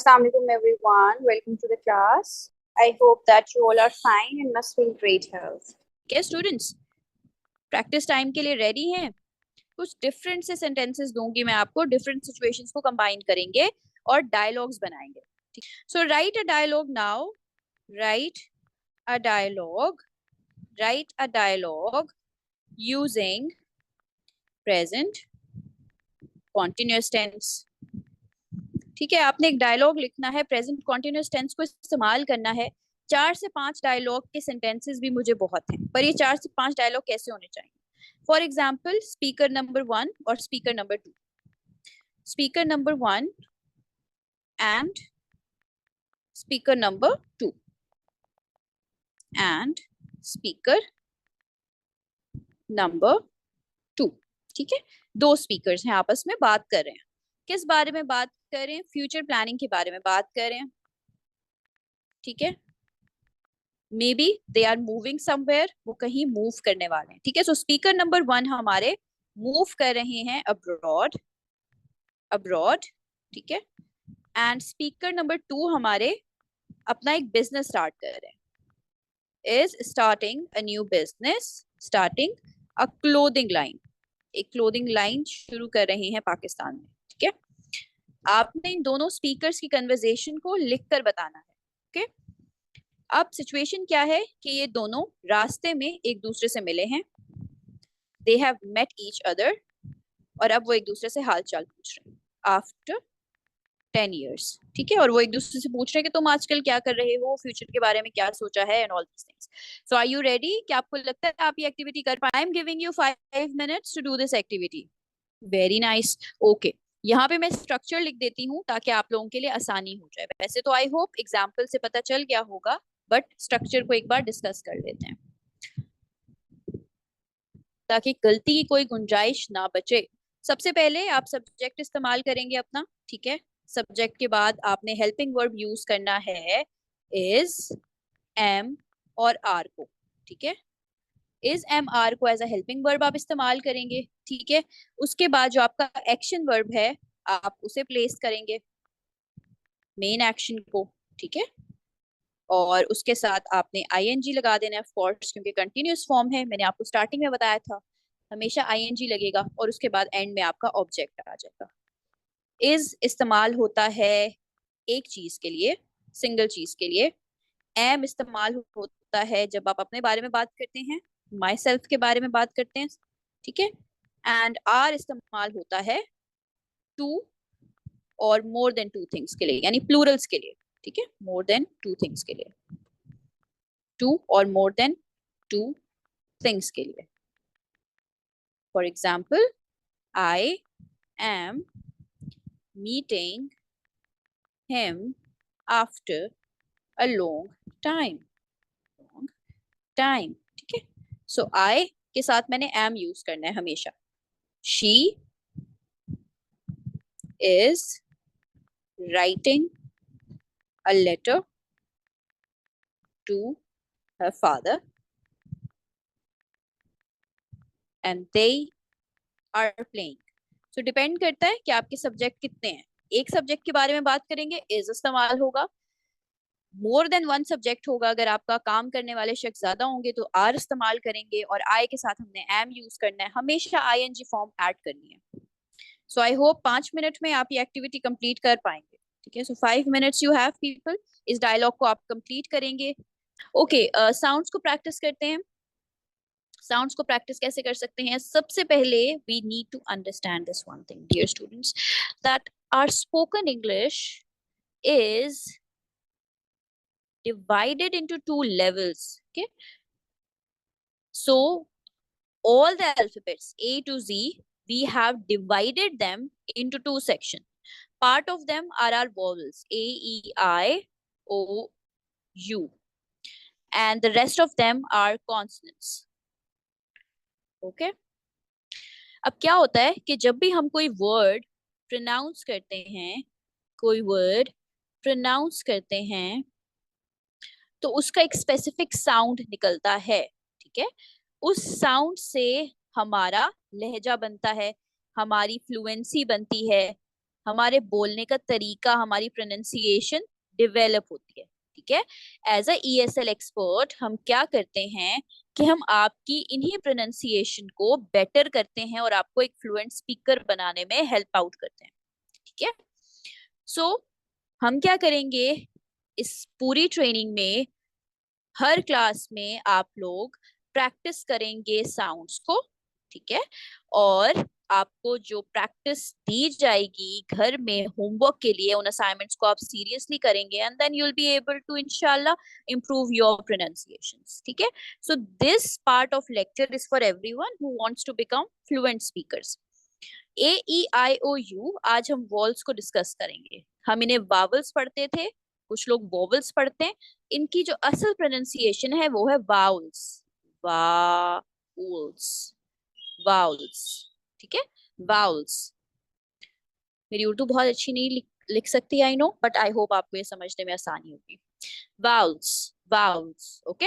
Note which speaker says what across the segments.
Speaker 1: Assalamu alaikum everyone. Welcome to the class. I hope that you all are fine and must be in great health.
Speaker 2: क्या students practice time के लिए ready हैं? कुछ different से sentences दूंगी मैं आपको, डिफरेंट सिचुएशंस को कंबाइन करेंगे और डायलॉग्स बनाएंगे. ठीक, so write a dialogue now. Write a dialogue. Write a dialogue using present continuous tense. ठीक है, आपने एक डायलॉग लिखना है, प्रेजेंट कॉन्टिन्यूअस टेंस को इस्तेमाल करना है. 4 से 5 डायलॉग के सेंटेंसेस भी मुझे बहुत हैं, पर ये 4 से 5 डायलॉग कैसे होने चाहिए? फॉर एग्जाम्पल, स्पीकर नंबर 1 और speaker number 2. Speaker number 1 and speaker number 2 and speaker number 2. ठीक है, 2 स्पीकर्स हैं, आपस में बात कर रहे हैं. किस बारे में बात कर रहे हैं? फ्यूचर प्लानिंग के बारे में बात कर रहे हैं. ठीक है, maybe they are moving somewhere, वो कहीं मूव करने वाले हैं. ठीक है, सो स्पीकर नंबर 1 हमारे मूव कर रहे हैं अब्रॉड. अब्रॉड, ठीक है. एंड स्पीकर नंबर 2 हमारे अपना एक बिजनेस स्टार्ट कर रहे हैं. Is starting a new business, starting a clothing line. एक क्लोथिंग लाइन शुरू कर रहे हैं पाकिस्तान में. ठीक है, आपने इन दोनों स्पीकर्स की कन्वर्सेशन को लिखकर बताना है. ओके, अब सिचुएशन क्या है कि ये दोनों रास्ते में एक दूसरे से मिले हैं. They have met each other, और अब वो एक दूसरे से हाल चाल पूछ रहे हैं आफ्टर 10 years. ठीक है, और वो एक दूसरे से पूछ रहे हैं कि तुम आजकल क्या कर रहे हो, फ्यूचर के बारे में क्या सोचा है, and all these things. So are you ready? क्या आपको लगता है आप ये एक्टिविटी कर पाए? I am giving you 5 minutes to do this activity. Very nice. Okay, यहाँ पे मैं स्ट्रक्चर लिख देती हूँ ताकि आप लोगों के लिए आसानी हो जाए. वैसे तो आई होप एग्जाम्पल से पता चल गया होगा, बट स्ट्रक्चर को एक बार डिस्कस कर लेते हैं ताकि गलती की कोई गुंजाइश ना बचे. सबसे पहले आप सब्जेक्ट इस्तेमाल करेंगे अपना. ठीक है, सब्जेक्ट के बाद आपने हेल्पिंग वर्ब यूज करना है, इज, एम और आर को. ठीक है, इज, एम, आर को एज अ हेल्पिंग वर्ब आप इस्तेमाल करेंगे. ठीक है, उसके बाद जो आपका एक्शन वर्ब है आप उसे प्लेस करेंगे, मेन एक्शन को. ठीक है, और उसके साथ आपने आईएनजी लगा देना है, ऑफ कोर्स, क्योंकि कंटिन्यूअस फॉर्म है. मैंने आपको स्टार्टिंग में बताया था हमेशा आईएनजी लगेगा, और उसके बाद एंड में आपका ऑब्जेक्ट आ जाएगा. इज इस्तेमाल होता है एक चीज के लिए, सिंगल चीज के लिए. एम इस्तेमाल होता है जब आप अपने बारे में बात करते हैं, माई सेल्फ के बारे में बात करते हैं. ठीक है, एंड आर इस्तेमाल होता है टू और मोर देन 2 थिंग्स के लिए, यानी प्लूरल्स के लिए. ठीक है, मोर देन 2 थिंग्स के लिए, 2 और मोर देन 2 थिंग्स के लिए. For example, I am meeting him after a long time. Long time. ठीक है, सो आई के साथ मैंने एम यूज करना है हमेशा. She is writing a letter to her father and they are playing. So depend करता है कि आपके सब्जेक्ट कितने हैं. एक सब्जेक्ट के बारे में बात करेंगे, इज इस्तेमाल होगा. मोर देन 1 सब्जेक्ट होगा, अगर आपका काम करने वाले शख्स ज्यादा होंगे तो आर इस्तेमाल करेंगे, और आई के साथ हमने एम यूज करना है. हमेशा आईएनजी फॉर्म ऐड करनी है. सो आई होप 5 मिनट में आप ये एक्टिविटी कंप्लीट कर पाएंगे. ठीक है, सो 5 minutes यू हैव पीपल. इस डायलॉग को आप कंप्लीट करेंगे. ओके, साउंड्स को प्रैक्टिस करते हैं. साउंड्स को प्रैक्टिस कैसे कर सकते हैं? सबसे पहले we need to understand this one thing, dear students, that our spoken English is divided into 2 levels. Okay, so all the alphabets A to Z, we have divided them into 2 sections. Part of them are our vowels, A, E, I, O, U, and the rest of them are consonants. Okay, अब क्या होता है कि जब भी हम कोई word pronounce करते हैं, कोई वर्ड प्रोनाउंस करते हैं, तो उसका एक स्पेसिफिक साउंड निकलता है. ठीक है, उस साउंड से हमारा लहजा बनता है, हमारी फ्लुएंसी बनती है. हमारे बोलने का तरीका, हमारी प्रोनाउंसिएशन डेवलप होती है, ठीक है। एज अ ESL एक्सपर्ट हम क्या करते हैं कि हम आपकी इन्हीं प्रोनाउंसिएशन को बेटर करते हैं और आपको एक फ्लुएंट स्पीकर बनाने में हेल्प आउट करते हैं, ठीक है। सो हम क्या करेंगे इस पूरी ट्रेनिंग में, हर क्लास में आप लोग प्रैक्टिस करेंगे साउंड्स को, ठीक है। और आपको जो प्रैक्टिस दी जाएगी घर में होमवर्क के लिए, उन असाइनमेंट्स को आप सीरियसली करेंगे and then you will be able to इंशाल्लाह improve your pronunciations, ठीक है। So this part of lecture is for everyone who wants to become fluent speakers. AEIOU आज हम वॉल्स को डिस्कस करेंगे। हम इन्हें वावल्स पढ़ते थे, कुछ लोग वॉवल्स पढ़ते हैं। इनकी जो असल प्रोनाउंसिएशन है वो है वाउल्स, वाउल्स, वाउल्स, ठीक है, वाउल्स। मेरी उर्दू बहुत अच्छी नहीं लिख सकती, I know, but I hope आपको ये समझने में आसानी होगी। Vowels, vowels, okay.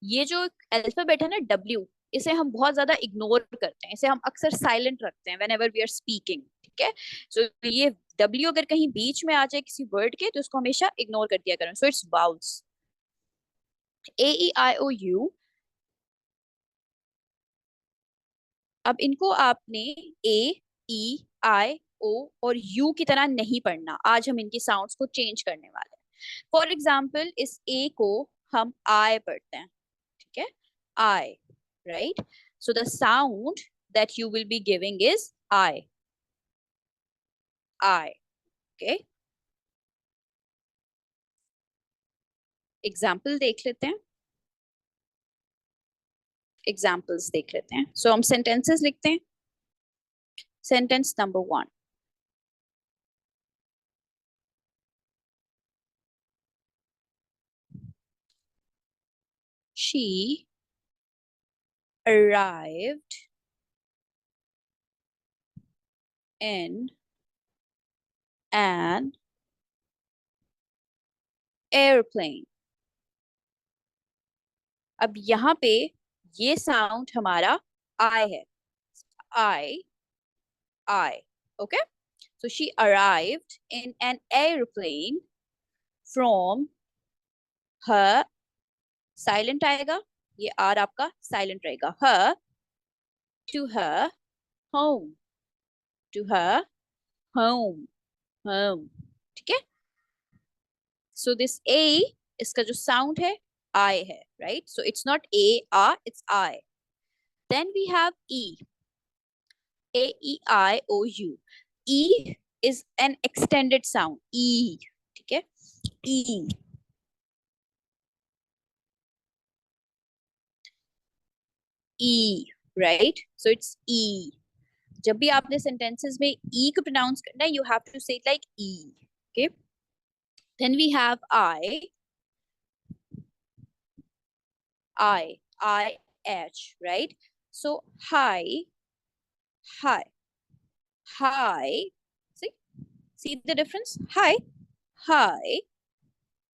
Speaker 2: ये जो अल्फाबेट है ना W, इसे हम बहुत ज्यादा इग्नोर करते हैं, इसे हम अक्सर साइलेंट रखते हैं whenever we are speaking, ठीक है। सो ये W अगर कहीं बीच में आ जाए किसी वर्ड के तो उसको हमेशा इग्नोर कर दिया करें। So it's vowels. AEIOU, अब इनको आपने A E I O और U की तरह नहीं पढ़ना। आज हम इनकी साउंड्स को चेंज करने वाले हैं। फॉर एग्जाम्पल इस A को हम I पढ़ते हैं, ठीक है, I, right? So the sound that you will be giving is I, okay? Example देख लेते हैं, एग्जाम्पल्स देख लेते हैं। सो हम सेंटेंसेस लिखते हैं। Sentence number 1, she arrived in an airplane. अब यहाँ पे ये साउंड हमारा I है, I, okay? So she arrived in an airplane from her, silent आएगा, ये R आपका साइलेंट रहेगा, her to her home, to her home, home, ठीक है। So this A, इसका जो साउंड है I है, right? So it's not A, R, it's I. Then we have E, AEIOU. E is an extended sound, E, ठीक है, E, E, right? So it's E. जब भी आपने सेंटेंसेस में E को प्रोनाउंस करना है, you have to say it like E, okay? Then we have I-H, right? So hi, hi, hi. See the difference? Hi, hi.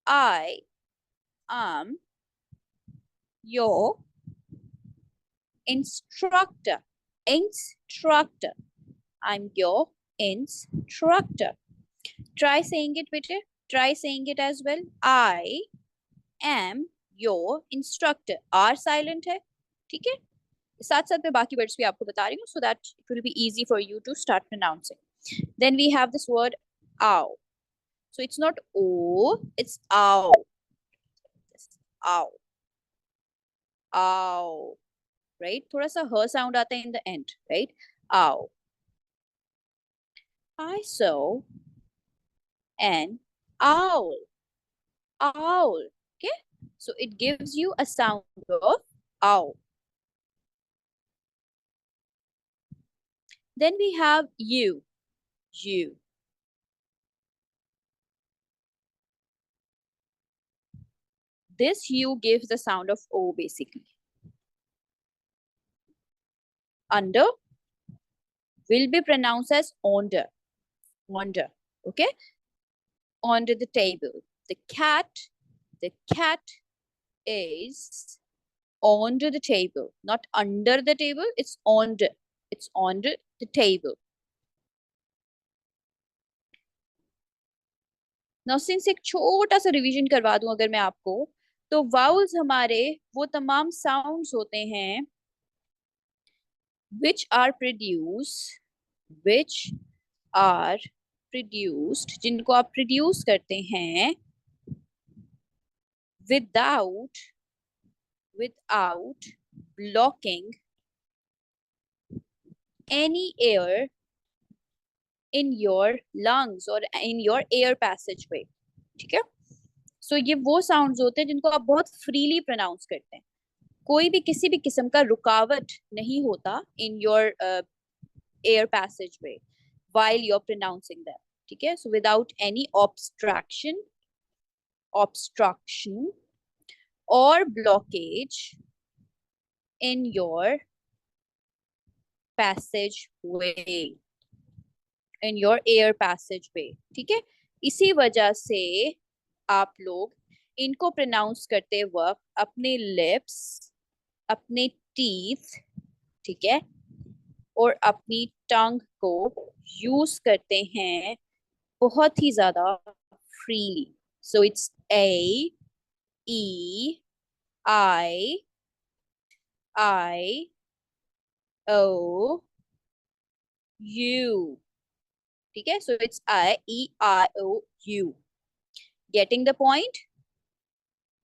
Speaker 2: I am your instructor. Instructor. I'm your instructor. Try saying it, beta. Try saying it as well. I am your instructor. R silent है, ठीक है। साथ साथ में बाकी words भी आपको बता रही हूँ so that it will be easy for you to start pronouncing. Then we have this word ow. So it's not O, it's ow. Ow. Ow. Right? थोड़ा सा ह sound आता है in the end, right? Ow. I saw an owl. Owl. Okay? So it gives you a sound of ow. Then we have you. You. This U gives the sound of O basically. Under will be pronounced as onder. Onder. Okay? Under the table. The cat is under the table, not under the table, it's under the table. Now since एक छोटा सा revision करवा दूं अगर मैं आपको, तो vowels हमारे वो तमाम साउंड्स होते हैं which are produced which are produced जिनको आप प्रोड्यूस करते हैं without without blocking any air in your lungs or in your air passageway. ठीक है, सो ये वो साउंड्स होते हैं जिनको आप बहुत फ्रीली प्रोनाउंस करते हैं, कोई भी किसी भी किस्म का रुकावट नहीं होता in your air passageway while you're pronouncing them. ठीक है, so without any obstruction or blockage in your passageway, in your air passageway. ठीक है, इसी वजह से आप लोग इनको प्रोनाउंस करते वक्त अपने लिप्स, अपने टीथ, ठीक है, और अपनी टंग को यूज करते हैं बहुत ही ज्यादा freely. So it's A E I I O U. ठीक है, so it's I E I O U. Getting the point?